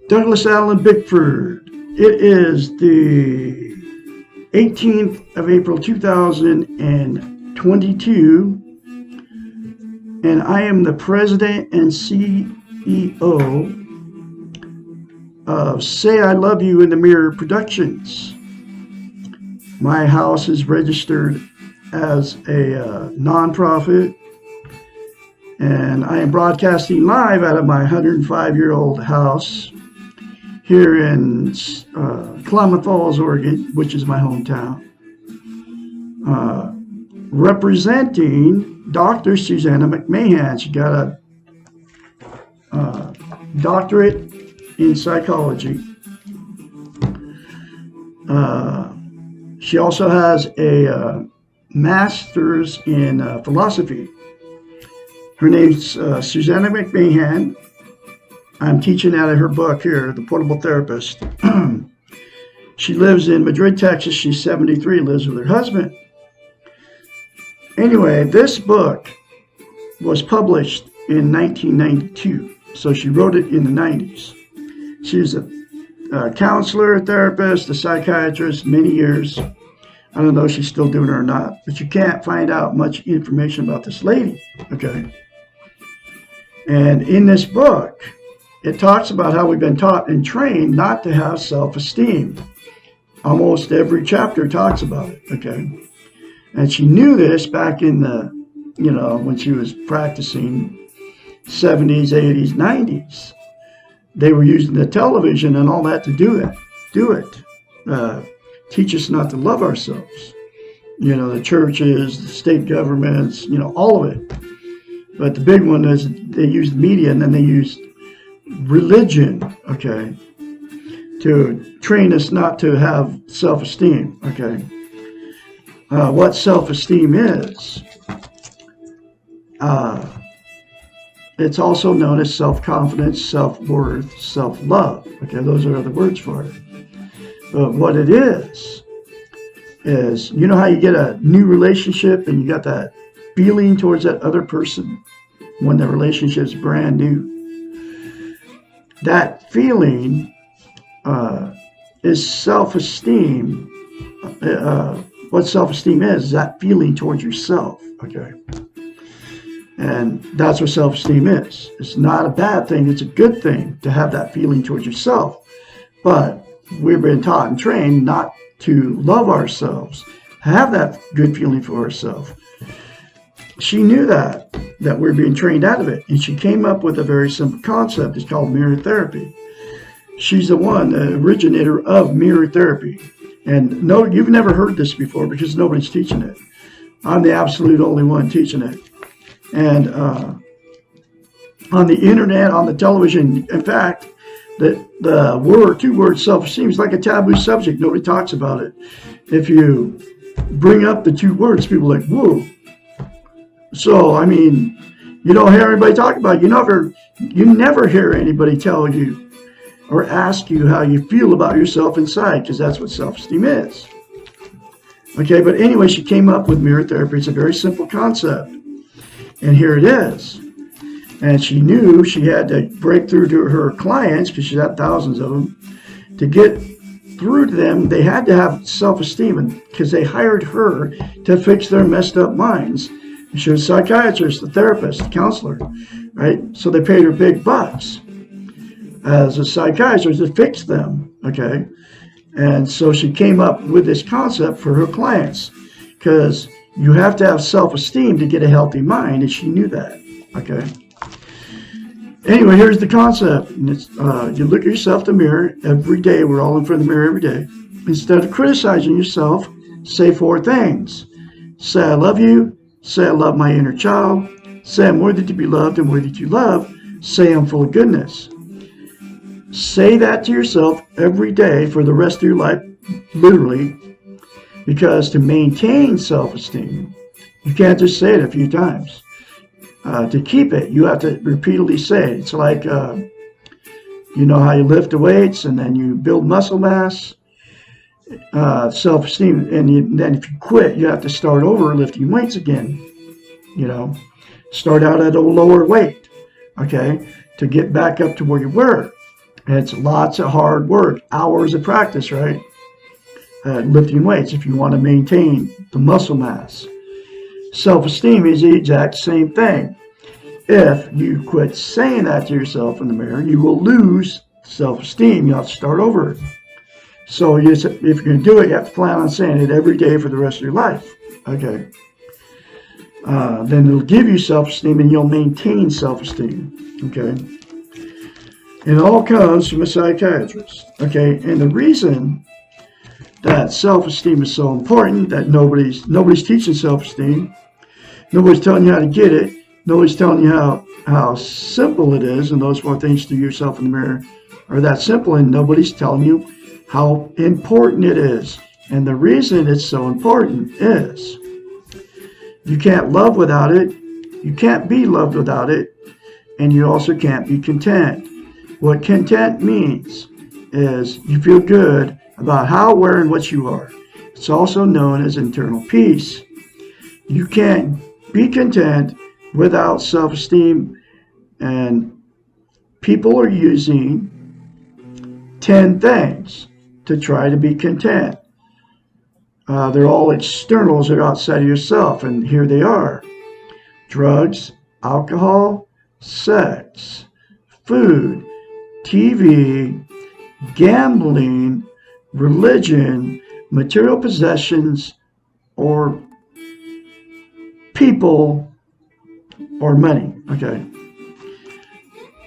Douglas Allen Bickford. It is the 18th of April 2022, and I am the president and CEO of Say I Love You in the Mirror Productions. My house is registered as a nonprofit, and I am broadcasting live out of my 105-year-old house here in Klamath Falls, Oregon, which is my hometown, representing Dr. Susanna McMahon. She got a doctorate in psychology. She also has a master's in philosophy. Her name's Susanna McMahon. I'm teaching out of her book here, The Portable Therapist. She lives in Madrid, Texas. She's 73, lives with her husband. Anyway, this book was published in 1992, so she wrote it in the 90s. She was a counselor, a therapist, a psychiatrist, many years. I don't know if she's still doing it or not, but you can't find out much information about this lady, okay? And in this book, it talks about how we've been taught and trained not to have self-esteem. Almost every chapter talks about it, okay? And she knew this back in the, when she was practicing 70s, 80s, 90s. They were using the television and all that to do it. Teach us not to love ourselves. The churches, the state governments, all of it. But the big one is they used media, and then they used religion, okay, to train us not to have self-esteem, okay. What self-esteem is, it's also known as self-confidence, self-worth, self-love, okay, those are other words for it. But what it is, how you get a new relationship and you got that feeling towards that other person when the relationship's brand new? That feeling is self-esteem. What self-esteem is that feeling towards yourself, okay? And that's what self-esteem is. It's not a bad thing. It's a good thing to have that feeling towards yourself. But we've been taught and trained not to love ourselves, have that good feeling for ourselves. She knew that we're being trained out of it. And she came up with a very simple concept. It's called mirror therapy. She's the originator of mirror therapy. And no, you've never heard this before because nobody's teaching it. I'm the absolute only one teaching it. And on the internet, on the television, in fact, the two words self-esteem is like a taboo subject. Nobody talks about it. If you bring up the two words, people are like, whoa. So, you don't hear anybody talk about it. You never hear anybody tell you or ask you how you feel about yourself inside, because that's what self-esteem is. Okay, but anyway, she came up with mirror therapy. It's a very simple concept. And here it is. And she knew she had to break through to her clients, because she's had thousands of them. To get through to them, they had to have self-esteem, because they hired her to fix their messed up minds. She was a psychiatrist, a therapist, a counselor, right? So they paid her big bucks as a psychiatrist to fix them, okay? And so she came up with this concept for her clients, because you have to have self-esteem to get a healthy mind, and she knew that, okay? Anyway, here's the concept. And it's, you look at yourself in the mirror every day. We're all in front of the mirror every day. Instead of criticizing yourself, say 4 things. Say, I love you. Say, I love my inner child. Say, I'm worthy to be loved and worthy to love. Say, I'm full of goodness. Say that to yourself every day for the rest of your life, literally, because to maintain self-esteem, you can't just say it a few times. To keep it, you have to repeatedly say it. It's like, you know how you lift the weights and then you build muscle mass, self-esteem, and then if you quit, you have to start over lifting weights again. You know, start out at a lower weight, okay, to get back up to where you were. And it's lots of hard work, hours of practice, right? Lifting weights if you want to maintain the muscle mass. Self-esteem is the exact same thing. If you quit saying that to yourself in the mirror, you will lose self-esteem. You have to start over. So if you're going to do it, you have to plan on saying it every day for the rest of your life. Okay. Then it'll give you self-esteem and you'll maintain self-esteem. Okay. And it all comes from a psychiatrist. Okay. And the reason that self-esteem is so important, that nobody's teaching self-esteem. Nobody's telling you how to get it. Nobody's telling you how simple it is, and those 4 things to yourself in the mirror are that simple, and nobody's telling you how important it is. And the reason it's so important is you can't love without it, you can't be loved without it, and you also can't be content. What content means is you feel good about how, where, and what you are. It's also known as internal peace. You can't be content without self-esteem, and people are using 10 things to try to be content. They're all externals, they're outside of yourself, and here they are: drugs, alcohol, sex, food, TV, gambling, religion, material possessions, or people, or money. Okay.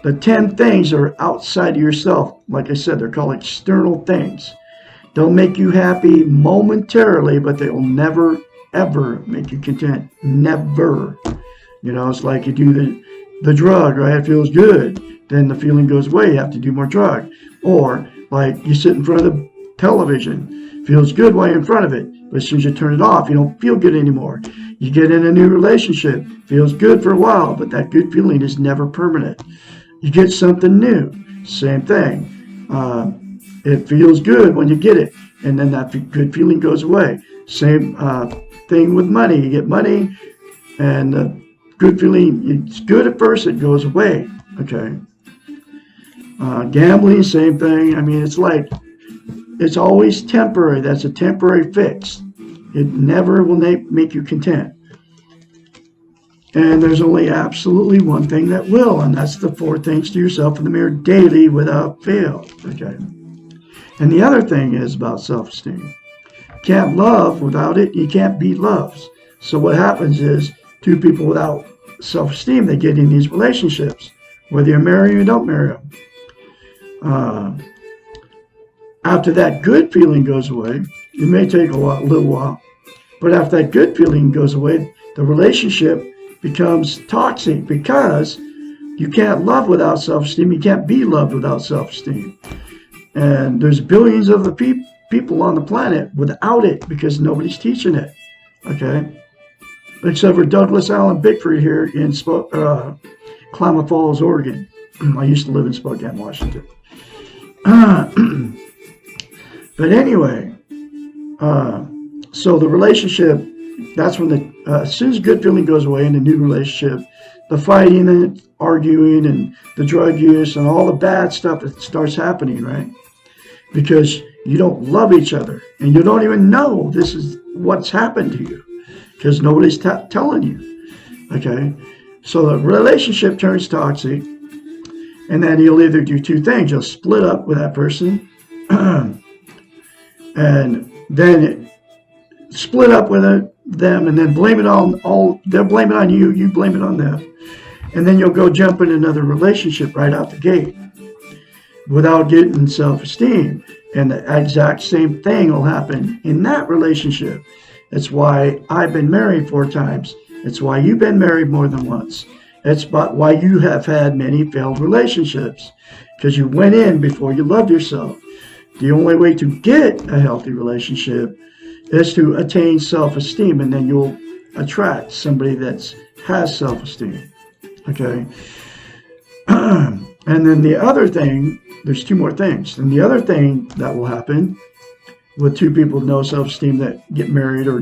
The 10 things are outside of yourself. Like I said, they're called external things. They'll make you happy momentarily, but they will never, ever make you content. Never. You know, it's like you do the drug, right? It feels good. Then the feeling goes away. You have to do more drug. Or like you sit in front of the television. Feels good while you're in front of it. But as soon as you turn it off, you don't feel good anymore. You get in a new relationship. Feels good for a while, but that good feeling is never permanent. You get something new. Same thing. It feels good when you get it, and then that good feeling goes away. Same thing with money. You get money, and the good feeling, it's good at first, it goes away. Okay. Gambling, same thing. I mean, it's always temporary. That's a temporary fix. It never will make you content. And there's only absolutely one thing that will, and that's the 4 things to yourself in the mirror daily without fail. Okay. And the other thing is about self-esteem. You can't love without it. You can't be loved. So what happens is 2 people without self-esteem, they get in these relationships, whether you marry them or don't marry them. After that good feeling goes away, it may take a little while, but after that good feeling goes away, the relationship becomes toxic because you can't love without self-esteem. You can't be loved without self-esteem. And there's billions of the people on the planet without it because nobody's teaching it. Okay? Except for Douglas Allen Bickford here in Klamath Falls, Oregon. I used to live in Spokane, Washington. But anyway, so the relationship, that's when as soon as good feeling goes away in the new relationship, the fighting and arguing and the drug use and all the bad stuff that starts happening, right? Because you don't love each other and you don't even know this is what's happened to you because nobody's telling you. Okay? So the relationship turns toxic, and then you'll either do 2 things. You'll split up with that person and then split up with them and then blame it on they'll blame it on you, you blame it on them. And then you'll go jump in another relationship right out the gate without getting self-esteem. And the exact same thing will happen in that relationship. That's why I've been married 4 times It's why you've been married more than once. It's why you have had many failed relationships, because you went in before you loved yourself. The only way to get a healthy relationship is to attain self-esteem, and then you'll attract somebody that has self-esteem. Okay? And then the other thing, there's two more things. And the other thing that will happen with two people with no self-esteem that get married or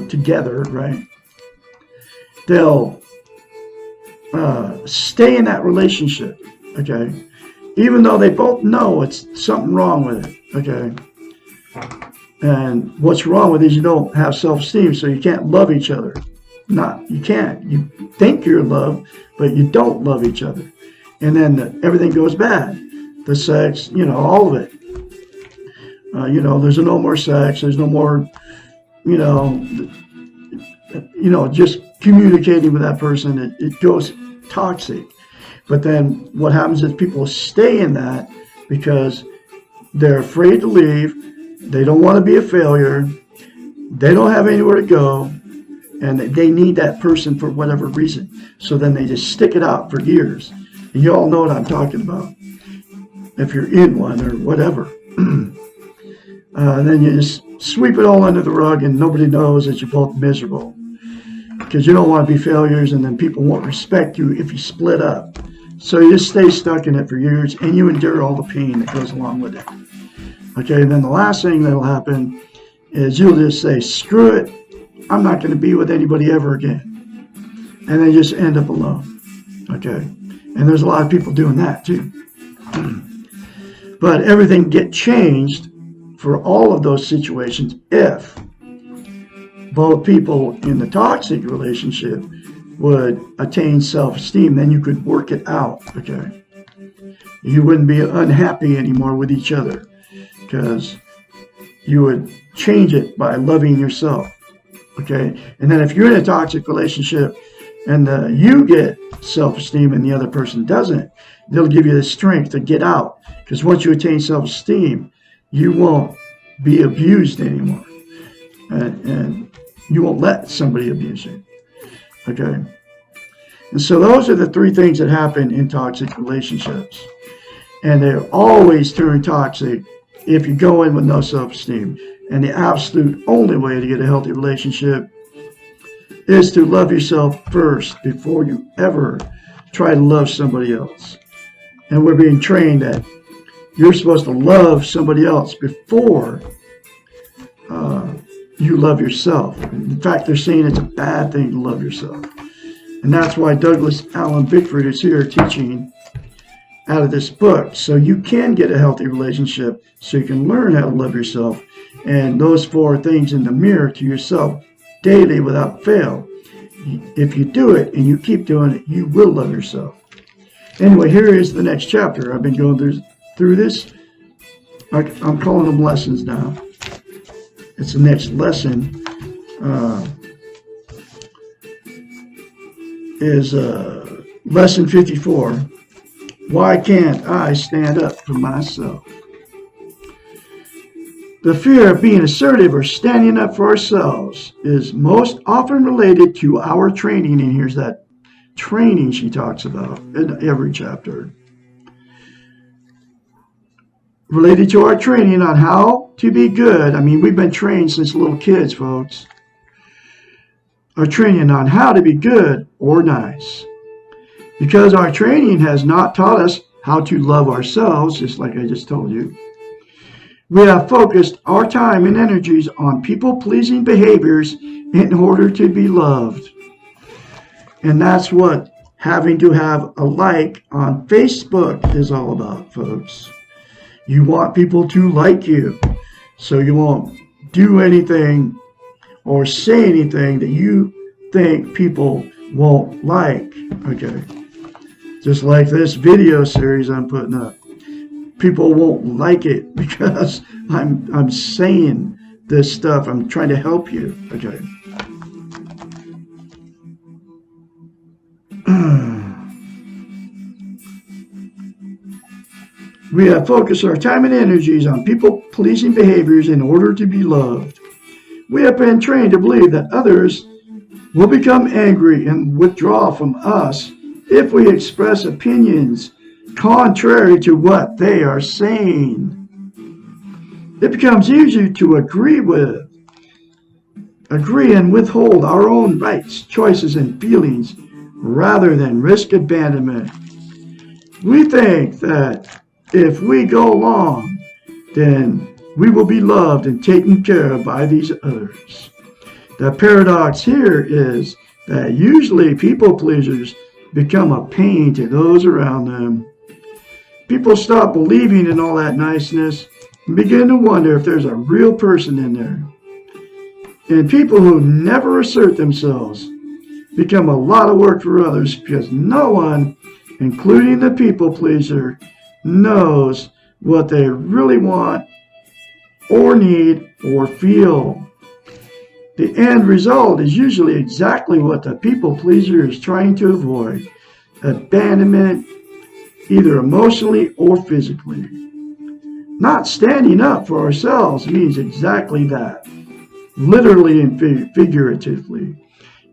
together, right? They'll stay in that relationship, okay? Even though they both know it's something wrong with it, okay? And what's wrong with it is you don't have self-esteem, so you can't love each other. You can't. You think you're in love, but you don't love each other. And then everything goes bad. The sex, all of it. There's no more sex. There's no more, just communicating with that person. It goes toxic. But then what happens is people stay in that because they're afraid to leave. They don't want to be a failure. They don't have anywhere to go. And they need that person for whatever reason. So then they just stick it out for years. And you all know what I'm talking about. If you're in one or whatever. Then you just sweep it all under the rug and nobody knows that you're both miserable. Because you don't want to be failures, and then people won't respect you if you split up. So you just stay stuck in it for years and you endure all the pain that goes along with it. Okay, and then the last thing that'll happen is you'll just say, screw it, I'm not going to be with anybody ever again. And they just end up alone. Okay, and there's a lot of people doing that too. But everything get changed for all of those situations if both people in the toxic relationship would attain self-esteem. Then you could work it out, okay? You wouldn't be unhappy anymore with each other because you would change it by loving yourself, okay? And then if you're in a toxic relationship and you get self-esteem and the other person doesn't, they'll give you the strength to get out, because once you attain self-esteem, you won't be abused anymore, and you won't let somebody abuse you. Okay, and so those are the three things that happen in toxic relationships, and they always turn toxic if you go in with no self-esteem. And the absolute only way to get a healthy relationship is to love yourself first before you ever try to love somebody else. And we're being trained that you're supposed to love somebody else before you love yourself. In fact, they're saying it's a bad thing to love yourself. And that's why Douglas Allen Bickford is here teaching out of this book. So you can get a healthy relationship, so you can learn how to love yourself. And those 4 things in the mirror to yourself daily without fail. If you do it and you keep doing it, you will love yourself. Anyway, here is the next chapter. I've been going through this. I'm calling them lessons now. It's the next lesson. Is lesson 54. Why can't I stand up for myself? The fear of being assertive or standing up for ourselves is most often related to our training. And here's that training she talks about in every chapter. Related to our training on how to be good. I mean, we've been trained since little kids, folks. Our training on how to be good or nice. Because our training has not taught us how to love ourselves, just like I just told you. We have focused our time and energies on people-pleasing behaviors in order to be loved. And that's what having to have a like on Facebook is all about, folks. You want people to like you, so you won't do anything or say anything that you think people won't like. Okay, just like this video series I'm putting up. People won't like it because I'm saying this stuff. I'm trying to help you. Okay. We have focused our time and energies on people-pleasing behaviors in order to be loved. We have been trained to believe that others will become angry and withdraw from us if we express opinions contrary to what they are saying. It becomes easier to agree and withhold our own rights, choices, and feelings rather than risk abandonment. We think that if we go along, then we will be loved and taken care of by these others. The paradox here is that usually people pleasers become a pain to those around them. People stop believing in all that niceness and begin to wonder if there's a real person in there. And people who never assert themselves become a lot of work for others because no one, including the people pleaser, knows what they really want or need or feel. The end result is usually exactly what the people pleaser is trying to avoid: abandonment, either emotionally or physically. Not standing up for ourselves means exactly that, literally and figuratively.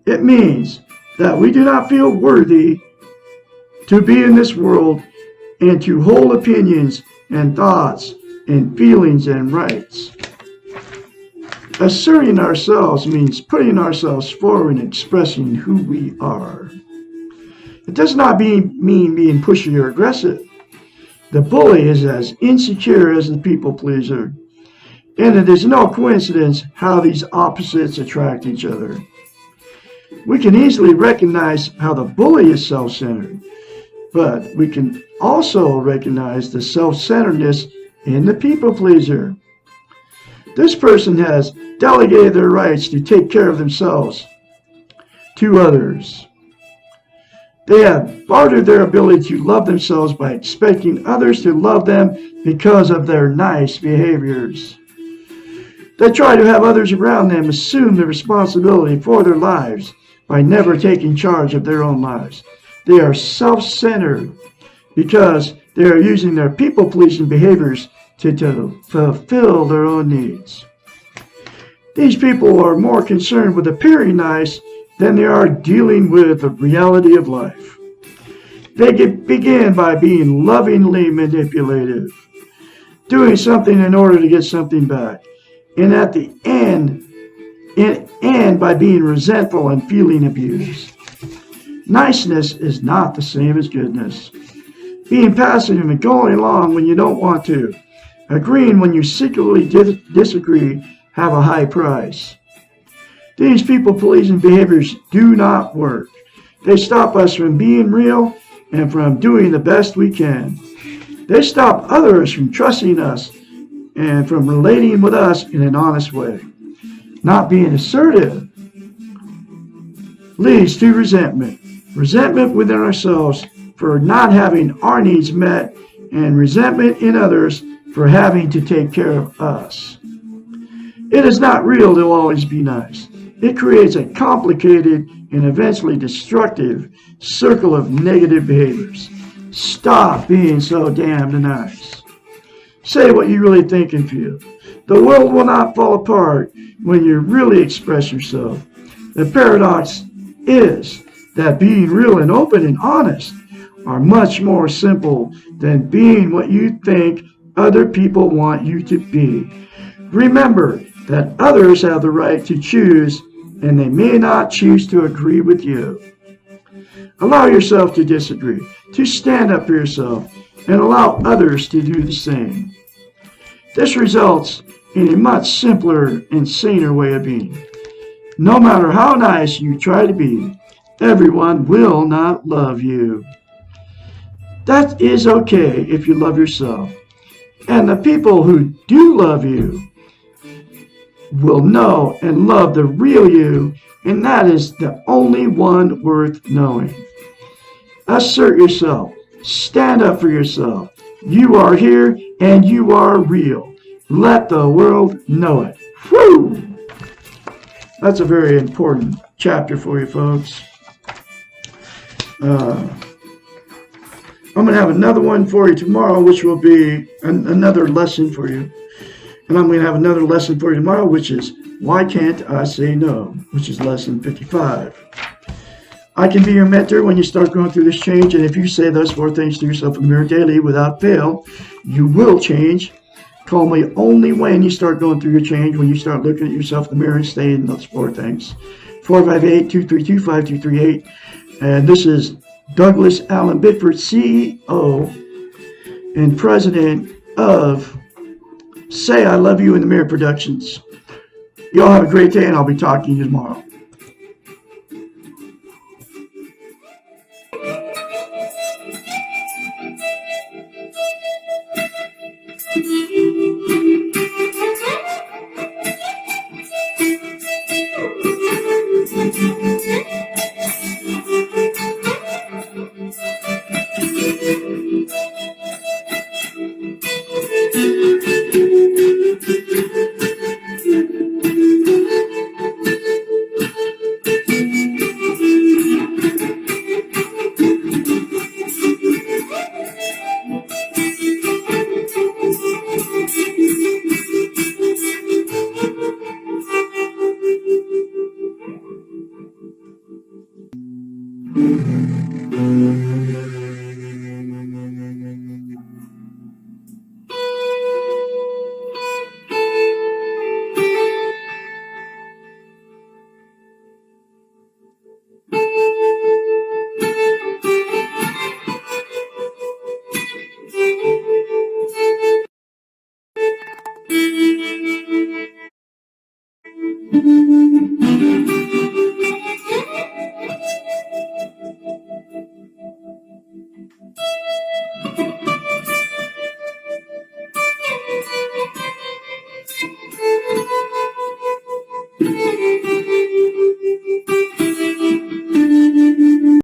It means that we do not feel worthy to be in this world and to hold opinions and thoughts and feelings and rights. Asserting ourselves means putting ourselves forward and expressing who we are. It does not mean being pushy or aggressive. The bully is as insecure as the people pleaser, and it is no coincidence how these opposites attract each other. We can easily recognize how the bully is self-centered, but we can also recognize the self-centeredness in the people pleaser. This person has delegated their rights to take care of themselves to others. They have bartered their ability to love themselves by expecting others to love them because of their nice behaviors. They try to have others around them assume the responsibility for their lives by never taking charge of their own lives. They are self-centered because they are using their people-pleasing behaviors to fulfill their own needs. These people are more concerned with appearing nice than they are dealing with the reality of life. They begin by being lovingly manipulative, doing something in order to get something back, and at the end by being resentful and feeling abused. Niceness is not the same as goodness. Being passive and going along when you don't want to, agreeing when you secretly disagree, have a high price. These people-pleasing behaviors do not work. They stop us from being real and from doing the best we can. They stop others from trusting us and from relating with us in an honest way. Not being assertive leads to resentment. Resentment within ourselves for not having our needs met, and resentment in others for having to take care of us. It is not real to always be nice. It creates a complicated and eventually destructive circle of negative behaviors. Stop being so damned nice. Say what you really think and feel. The world will not fall apart when you really express yourself. The paradox is that being real and open and honest are much more simple than being what you think other people want you to be. Remember that others have the right to choose, and they may not choose to agree with you. Allow yourself to disagree, to stand up for yourself, and allow others to do the same. This results in a much simpler and saner way of being. No matter how nice you try to be, everyone will not love you. That is okay if you love yourself. And the people who do love you will know and love the real you, and that is the only one worth knowing. Assert yourself. Stand up for yourself. You are here and you are real. Let the world know it. Whew! That's a very important chapter for you folks. I'm going to have another one for you tomorrow, which will be another lesson for you. And I'm going to have another lesson for you tomorrow, which is Why Can't I Say No, which is lesson 55. I can be your mentor when you start going through this change, and if you say those 4 things to yourself in the mirror daily without fail, you will change. Call me only when you start going through your change, when you start looking at yourself in the mirror and saying those 4 things. 458-232-5238. And this is Douglas Allen Bickford, CEO and President of Say I Love You in the Mirror Productions. Y'all have a great day, and I'll be talking to you tomorrow.